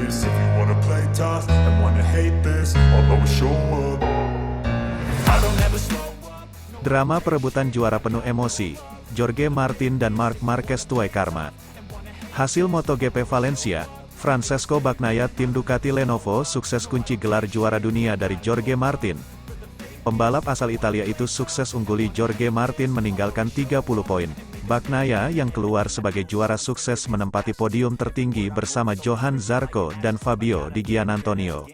this. If you wanna play tough and wanna hate this, I'll always show up. I don't ever slow up. Drama perebutan juara penuh emosi, Jorge Martin dan Marc Marquez tuai karma. Hasil MotoGP Valencia, Francesco Bagnaia tim Ducati Lenovo sukses kunci gelar juara dunia dari Jorge Martin. Pembalap asal Italia itu sukses ungguli Jorge Martin meninggalkan 30 poin. Bagnaia yang keluar sebagai juara sukses menempati podium tertinggi bersama Johan Zarco dan Fabio Di Giannantonio.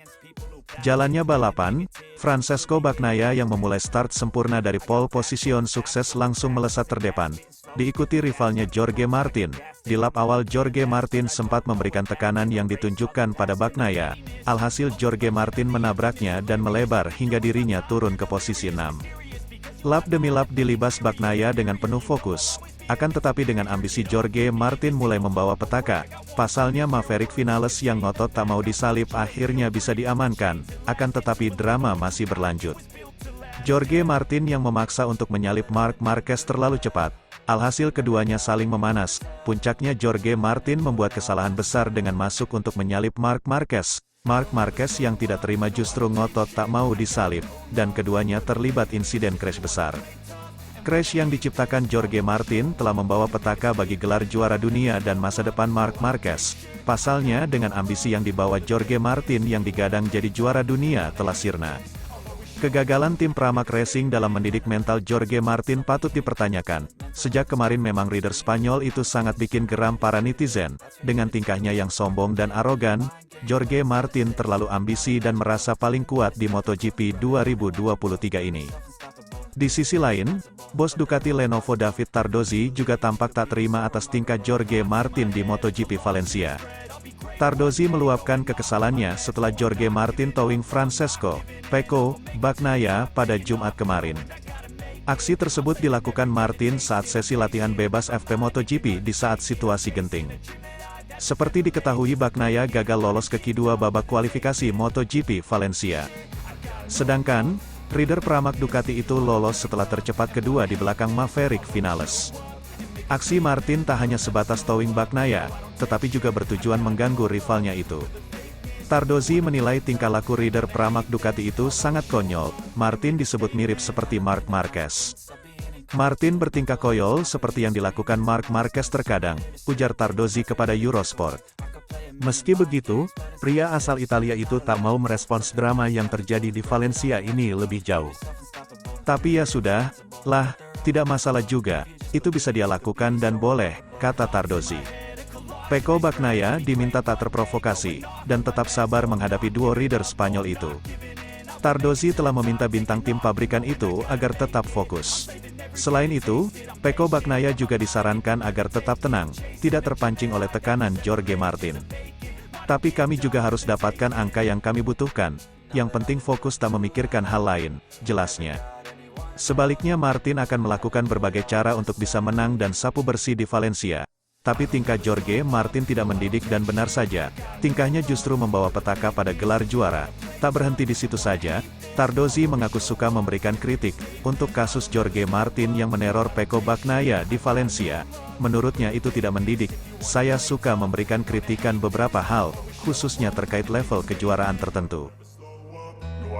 Jalannya balapan, Francesco Bagnaia yang memulai start sempurna dari pole position sukses langsung melesat terdepan. Diikuti rivalnya Jorge Martin. Di lap awal Jorge Martin sempat memberikan tekanan yang ditunjukkan pada Bagnaia. Alhasil Jorge Martin menabraknya dan melebar hingga dirinya turun ke posisi 6. Lap demi lap dilibas Bagnaia dengan penuh fokus. Akan tetapi dengan ambisi Jorge Martin mulai membawa petaka. Pasalnya Maverick Vinales yang ngotot tak mau disalip akhirnya bisa diamankan. Akan tetapi drama masih berlanjut. Jorge Martin yang memaksa untuk menyalip Marc Marquez terlalu cepat. Alhasil keduanya saling memanas. Puncaknya Jorge Martin membuat kesalahan besar dengan masuk untuk menyalip Marc Marquez. Marc Marquez yang tidak terima justru ngotot tak mau disalip, dan keduanya terlibat insiden crash besar. Crash yang diciptakan Jorge Martin telah membawa petaka bagi gelar juara dunia dan masa depan Marc Marquez. Pasalnya dengan ambisi yang dibawa Jorge Martin yang digadang jadi juara dunia telah sirna. Kegagalan tim Pramac Racing dalam mendidik mental Jorge Martin patut dipertanyakan. Sejak kemarin memang rider Spanyol itu sangat bikin geram para netizen. Dengan tingkahnya yang sombong dan arogan, Jorge Martin terlalu ambisi dan merasa paling kuat di MotoGP 2023 ini. Di sisi lain, bos Ducati Lenovo David Tardozzi juga tampak tak terima atas tingkah Jorge Martin di MotoGP Valencia. Tardozzi meluapkan kekesalannya setelah Jorge Martin towing Francesco Pecco Bagnaia pada Jumat kemarin. Aksi tersebut dilakukan Martin saat sesi latihan bebas FP MotoGP di saat situasi genting. Seperti diketahui Bagnaia gagal lolos ke Q2 babak kualifikasi MotoGP Valencia. Sedangkan, rider Pramac Ducati itu lolos setelah tercepat kedua di belakang Maverick Vinales. Aksi Martin tak hanya sebatas towing Bagnaia, tetapi juga bertujuan mengganggu rivalnya itu. Tardozzi menilai tingkah laku rider Pramac Ducati itu sangat konyol. Martin disebut mirip seperti Marc Marquez. Martin bertingkah koyol seperti yang dilakukan Marc Marquez terkadang, ujar Tardozzi kepada Eurosport. Meski begitu, pria asal Italia itu tak mau merespons drama yang terjadi di Valencia ini lebih jauh. Tapi ya sudah, lah, tidak masalah juga, itu bisa dia lakukan dan boleh, kata Tardozzi. Pecco Bagnaia diminta tak terprovokasi, dan tetap sabar menghadapi duo rider Spanyol itu. Tardozzi telah meminta bintang tim pabrikan itu agar tetap fokus. Selain itu, Pecco Bagnaia juga disarankan agar tetap tenang, tidak terpancing oleh tekanan Jorge Martin. Tapi kami juga harus dapatkan angka yang kami butuhkan, yang penting fokus tak memikirkan hal lain, jelasnya. Sebaliknya Martin akan melakukan berbagai cara untuk bisa menang dan sapu bersih di Valencia. Tapi tingkah Jorge Martin tidak mendidik dan benar saja, tingkahnya justru membawa petaka pada gelar juara. Tak berhenti di situ saja, Tardozzi mengaku suka memberikan kritik untuk kasus Jorge Martin yang meneror Pecco Bagnaia di Valencia. Menurutnya itu tidak mendidik, saya suka memberikan kritikan beberapa hal, khususnya terkait level kejuaraan tertentu.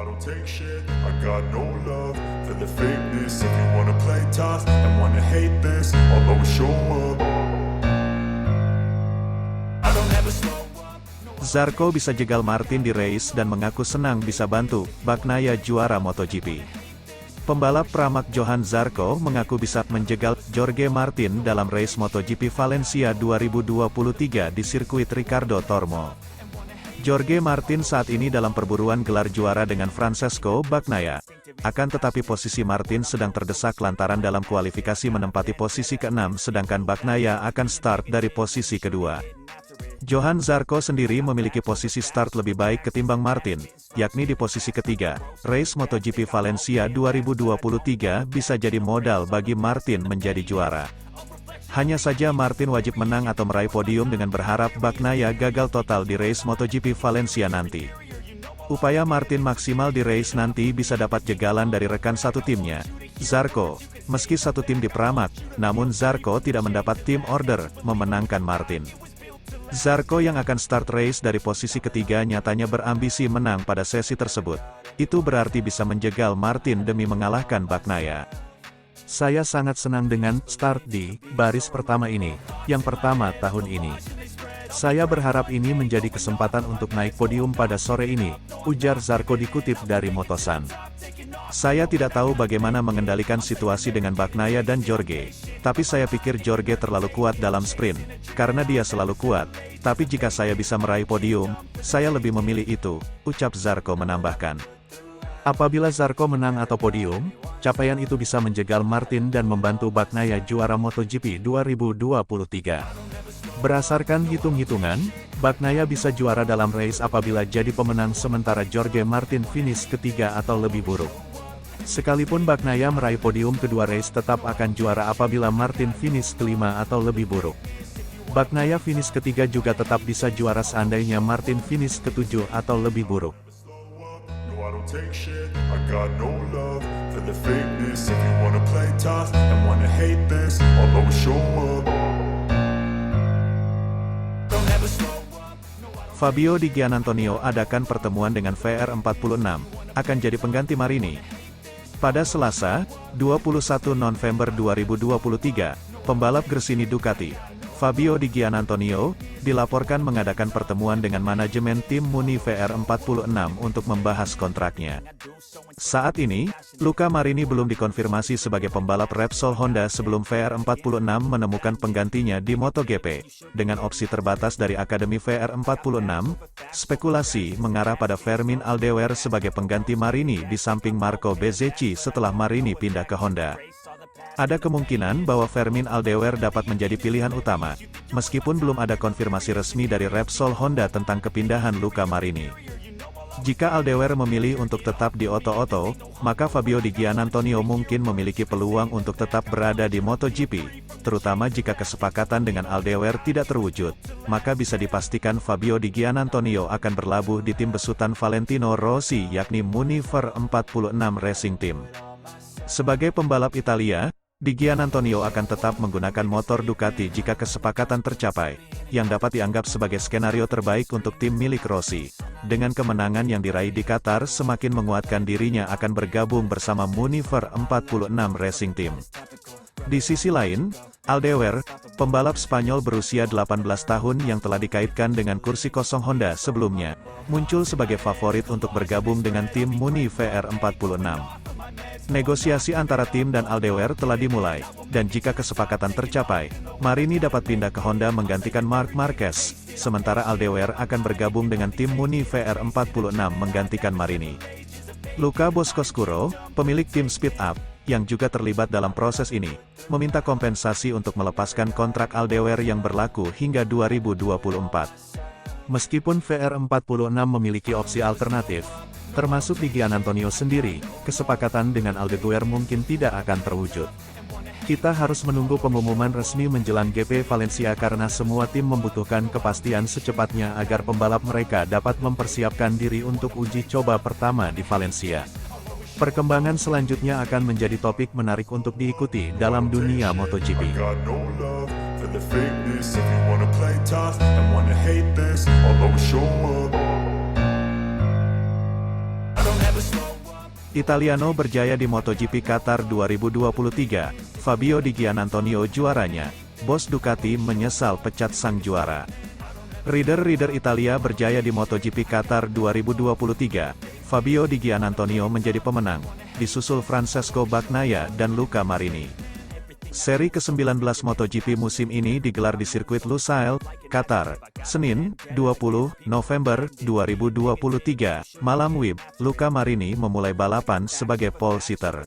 I don't take shit, I got no love for the fakeness. If you wanna play tough and wanna hate this, I'll always show up. I don't ever slow up. Zarco bisa jegal Martin di race dan mengaku senang bisa bantu Bagnaia juara MotoGP. Pembalap Pramac Johan Zarco mengaku bisa menjegal Jorge Martin dalam race MotoGP Valencia 2023 di sirkuit Ricardo Tormo. Jorge Martin saat ini dalam perburuan gelar juara dengan Francesco Bagnaia. Akan tetapi posisi Martin sedang terdesak lantaran dalam kualifikasi menempati posisi ke-6 sedangkan Bagnaia akan start dari posisi kedua. Johan Zarco sendiri memiliki posisi start lebih baik ketimbang Martin, yakni di posisi ketiga. Race MotoGP Valencia 2023 bisa jadi modal bagi Martin menjadi juara. Hanya saja Martin wajib menang atau meraih podium dengan berharap Bagnaia gagal total di race MotoGP Valencia nanti. Upaya Martin maksimal di race nanti bisa dapat jegalan dari rekan satu timnya, Zarco. Meski satu tim di Pramac, namun Zarco tidak mendapat tim order memenangkan Martin. Zarco yang akan start race dari posisi ketiga nyatanya berambisi menang pada sesi tersebut. Itu berarti bisa menjegal Martin demi mengalahkan Bagnaia. Saya sangat senang dengan start di baris pertama ini, yang pertama tahun ini. Saya berharap ini menjadi kesempatan untuk naik podium pada sore ini, ujar Zarco dikutip dari Motosan. Saya tidak tahu bagaimana mengendalikan situasi dengan Bagnaia dan Jorge, tapi saya pikir Jorge terlalu kuat dalam sprint, karena dia selalu kuat, tapi jika saya bisa meraih podium, saya lebih memilih itu, ucap Zarco menambahkan. Apabila Zarco menang atau podium, capaian itu bisa menjegal Martin dan membantu Bagnaia juara MotoGP 2023. Berdasarkan hitung-hitungan, Bagnaia bisa juara dalam race apabila jadi pemenang sementara Jorge Martin finish ketiga atau lebih buruk. Sekalipun Bagnaia meraih podium kedua race tetap akan juara apabila Martin finish kelima atau lebih buruk. Bagnaia finish ketiga juga tetap bisa juara seandainya Martin finish ketujuh atau lebih buruk. No, I don't take shit. I got no love for the fakeness. If you wanna play tough and wanna hate this, I'll always show up. Fabio Di Giannantonio adakan pertemuan dengan VR46, akan jadi pengganti Marini. Pada Selasa, 21 November 2023, pembalap Gresini Ducati, Fabio Di Giannantonio, dilaporkan mengadakan pertemuan dengan manajemen tim Muni VR46 untuk membahas kontraknya. Saat ini, Luca Marini belum dikonfirmasi sebagai pembalap Repsol Honda sebelum VR46 menemukan penggantinya di MotoGP. Dengan opsi terbatas dari Akademi VR46, spekulasi mengarah pada Fermin Aldewer sebagai pengganti Marini di samping Marco Bezzecchi setelah Marini pindah ke Honda. Ada kemungkinan bahwa Fermin Aldewer dapat menjadi pilihan utama, meskipun belum ada konfirmasi resmi dari Repsol Honda tentang kepindahan Luca Marini. Jika Aldewer memilih untuk tetap di Oto-Oto, maka Fabio Di Giannantonio mungkin memiliki peluang untuk tetap berada di MotoGP, terutama jika kesepakatan dengan Aldewer tidak terwujud, maka bisa dipastikan Fabio Di Giannantonio akan berlabuh di tim besutan Valentino Rossi yakni Muni VR46 Racing Team. Sebagai pembalap Italia, Di Giannantonio akan tetap menggunakan motor Ducati jika kesepakatan tercapai, yang dapat dianggap sebagai skenario terbaik untuk tim milik Rossi. Dengan kemenangan yang diraih di Qatar semakin menguatkan dirinya akan bergabung bersama Muni VR46 Racing Team. Di sisi lain, Aldewer, pembalap Spanyol berusia 18 tahun yang telah dikaitkan dengan kursi kosong Honda sebelumnya, muncul sebagai favorit untuk bergabung dengan tim Muni VR46. Negosiasi antara tim dan Aldewer telah dimulai, dan jika kesepakatan tercapai, Marini dapat pindah ke Honda menggantikan Marc Marquez, sementara Aldewer akan bergabung dengan tim Muni VR46 menggantikan Marini. Luca Boscoscuro, pemilik tim Speed Up, yang juga terlibat dalam proses ini, meminta kompensasi untuk melepaskan kontrak Aldewer yang berlaku hingga 2024. Meskipun VR46 memiliki opsi alternatif, termasuk Di Giannantonio sendiri, kesepakatan dengan Aldewer mungkin tidak akan terwujud. Kita harus menunggu pengumuman resmi menjelang GP Valencia karena semua tim membutuhkan kepastian secepatnya agar pembalap mereka dapat mempersiapkan diri untuk uji coba pertama di Valencia. Perkembangan selanjutnya akan menjadi topik menarik untuk diikuti dalam dunia MotoGP. I got no love for the fakeness. If you wanna play tough and wanna hate this, I'll always show up. Italiano berjaya di MotoGP Qatar 2023, Fabio Di Giannantonio juaranya, bos Ducati menyesal pecat sang juara. Rider Italia berjaya di MotoGP Qatar 2023, Fabio Di Giannantonio menjadi pemenang, disusul Francesco Bagnaia dan Luca Marini. Seri ke-19 MotoGP musim ini digelar di sirkuit Lusail, Qatar, Senin, 20 November 2023, malam WIB. Luca Marini memulai balapan sebagai pole sitter.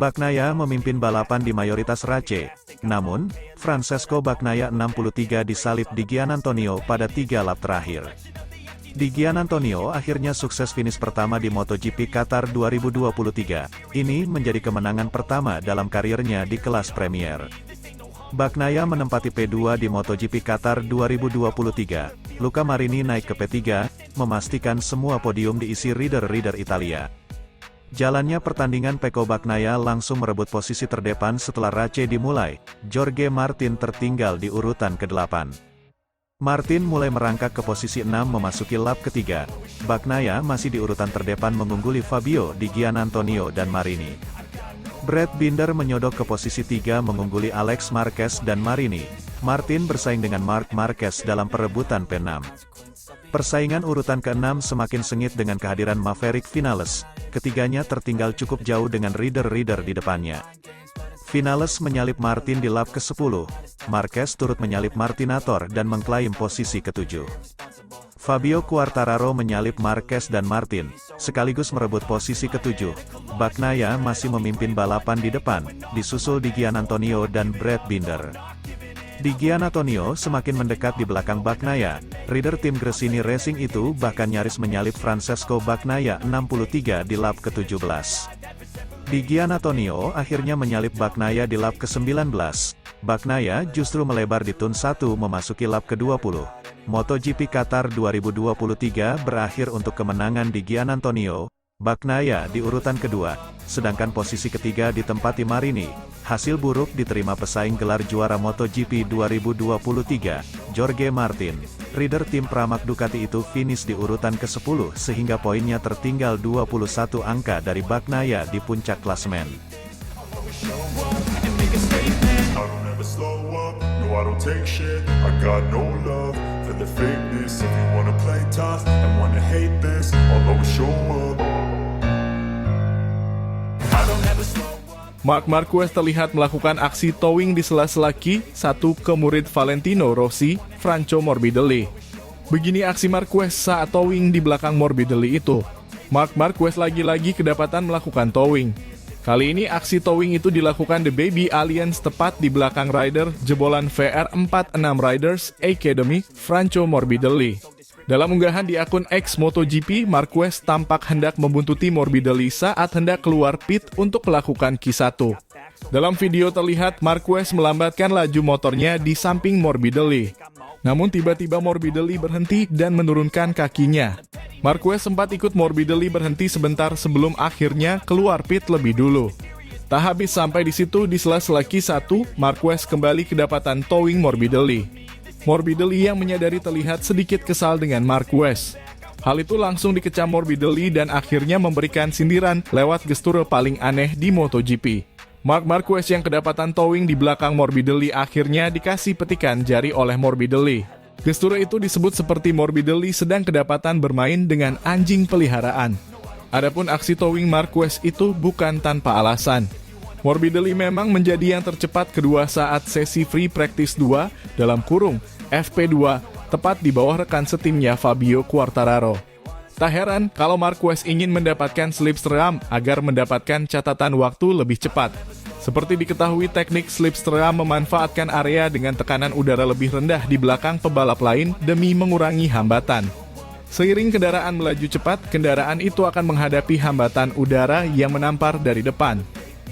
Bagnaia memimpin balapan di mayoritas race, namun, Francesco Bagnaia 63 disalip Di Giannantonio pada 3 lap terakhir. Di Giannantonio akhirnya sukses finish pertama di MotoGP Qatar 2023. Ini menjadi kemenangan pertama dalam karirnya di kelas Premier. Bagnaia menempati P2 di MotoGP Qatar 2023. Luca Marini naik ke P3, memastikan semua podium diisi rider Italia. Jalannya pertandingan Pecco Bagnaia langsung merebut posisi terdepan setelah race dimulai. Jorge Martin tertinggal di urutan ke-8. Martin mulai merangkak ke posisi 6 memasuki lap ketiga. Bagnaia masih di urutan terdepan mengungguli Fabio Di Giannantonio dan Marini. Brad Binder menyodok ke posisi 3 mengungguli Alex Marquez dan Marini. Martin bersaing dengan Marc Marquez dalam perebutan P6. Persaingan urutan ke-6 semakin sengit dengan kehadiran Maverick Vinales. Ketiganya tertinggal cukup jauh dengan rider-rider di depannya. Vinales menyalip Martin di lap ke-10. Marquez turut menyalip Martinator dan mengklaim posisi ke-7. Fabio Quartararo menyalip Marquez dan Martin, sekaligus merebut posisi ke-7. Bagnaia masih memimpin balapan di depan, disusul Di Giannantonio dan Brad Binder. Di Giannantonio semakin mendekat di belakang Bagnaia. Rider tim Gresini Racing itu bahkan nyaris menyalip Francesco Bagnaia 63 di lap ke-17. Di Giannantonio akhirnya menyalip Bagnaia di lap ke-19. Bagnaia justru melebar di turn 1 memasuki lap ke-20. MotoGP Qatar 2023 berakhir untuk kemenangan Di Giannantonio. Bagnaia di urutan kedua, sedangkan posisi ketiga ditempati Marini. Hasil buruk diterima pesaing gelar juara MotoGP 2023, Jorge Martin. Rider tim Pramac Ducati itu finish di urutan ke-10 sehingga poinnya tertinggal 21 angka dari Bagnaia di puncak klasemen. I don't take shit, I got no love for the fakeness. If you wanna play tough and wanna hate this, I'll always show up. I don't ever slow up. Marc Marquez terlihat melakukan aksi towing di sela-sela Q1 ke murid Valentino Rossi, Franco Morbidelli. Begini aksi Marquez saat towing di belakang Morbidelli itu. Marc Marquez lagi-lagi kedapatan melakukan towing. Kali ini aksi towing itu dilakukan The Baby Alliance tepat di belakang rider jebolan VR46 Riders Academy, Franco Morbidelli. Dalam unggahan di akun X MotoGP, Marquez tampak hendak membuntuti Morbidelli saat hendak keluar pit untuk melakukan Q1. Dalam video terlihat Marquez melambatkan laju motornya di samping Morbidelli. Namun tiba-tiba Morbidelli berhenti dan menurunkan kakinya. Marquez sempat ikut Morbidelli berhenti sebentar sebelum akhirnya keluar pit lebih dulu. Tak habis sampai di situ, di sela-sela Q1, Marquez kembali kedapatan towing Morbidelli. Morbidelli yang menyadari terlihat sedikit kesal dengan Marquez. Hal itu langsung dikecam Morbidelli dan akhirnya memberikan sindiran lewat gestur paling aneh di MotoGP. Marc Marquez yang kedapatan towing di belakang Morbidelli akhirnya dikasih petikan jari oleh Morbidelli. Gestur itu disebut seperti Morbidelli sedang kedapatan bermain dengan anjing peliharaan. Adapun aksi towing Marquez itu bukan tanpa alasan. Morbidelli memang menjadi yang tercepat kedua saat sesi free practice 2 dalam kurung FP2 tepat di bawah rekan setimnya Fabio Quartararo. Tak heran kalau Marquez ingin mendapatkan slipstream agar mendapatkan catatan waktu lebih cepat. Seperti diketahui, teknik slipstream memanfaatkan area dengan tekanan udara lebih rendah di belakang pebalap lain demi mengurangi hambatan. Seiring kendaraan melaju cepat, kendaraan itu akan menghadapi hambatan udara yang menampar dari depan.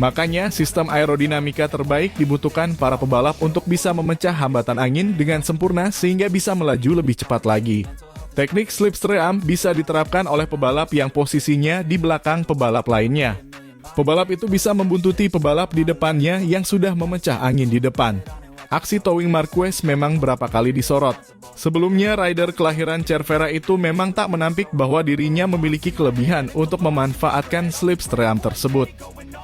Makanya, sistem aerodinamika terbaik dibutuhkan para pebalap untuk bisa memecah hambatan angin dengan sempurna sehingga bisa melaju lebih cepat lagi. Teknik slipstream bisa diterapkan oleh pebalap yang posisinya di belakang pebalap lainnya. Pebalap itu bisa membuntuti pebalap di depannya yang sudah memecah angin di depan. Aksi towing Marquez memang berapa kali disorot. Sebelumnya, rider kelahiran Cervera itu memang tak menampik bahwa dirinya memiliki kelebihan untuk memanfaatkan slipstream tersebut.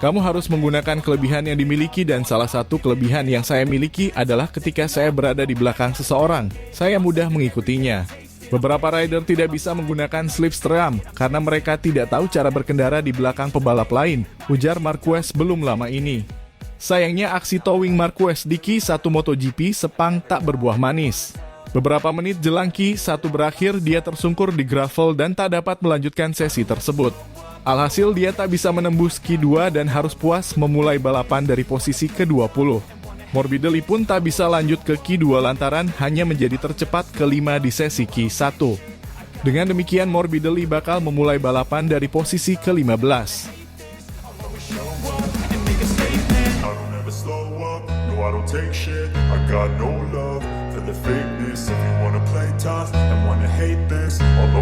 Kamu harus menggunakan kelebihan yang dimiliki dan salah satu kelebihan yang saya miliki adalah ketika saya berada di belakang seseorang, saya mudah mengikutinya. Beberapa rider tidak bisa menggunakan slipstream karena mereka tidak tahu cara berkendara di belakang pebalap lain, ujar Marquez belum lama ini. Sayangnya aksi towing Marquez di Q1 MotoGP Sepang tak berbuah manis. Beberapa menit jelang Q1 berakhir, dia tersungkur di gravel dan tak dapat melanjutkan sesi tersebut. Alhasil dia tak bisa menembus Q2 dan harus puas memulai balapan dari posisi ke-20. Morbidelli pun tak bisa lanjut ke Q2 lantaran hanya menjadi tercepat kelima di sesi Q1. Dengan demikian Morbidelli bakal memulai balapan dari posisi ke-15. I don't take shit, I got no love for the fakeness. If you wanna play tough and wanna hate this, I'll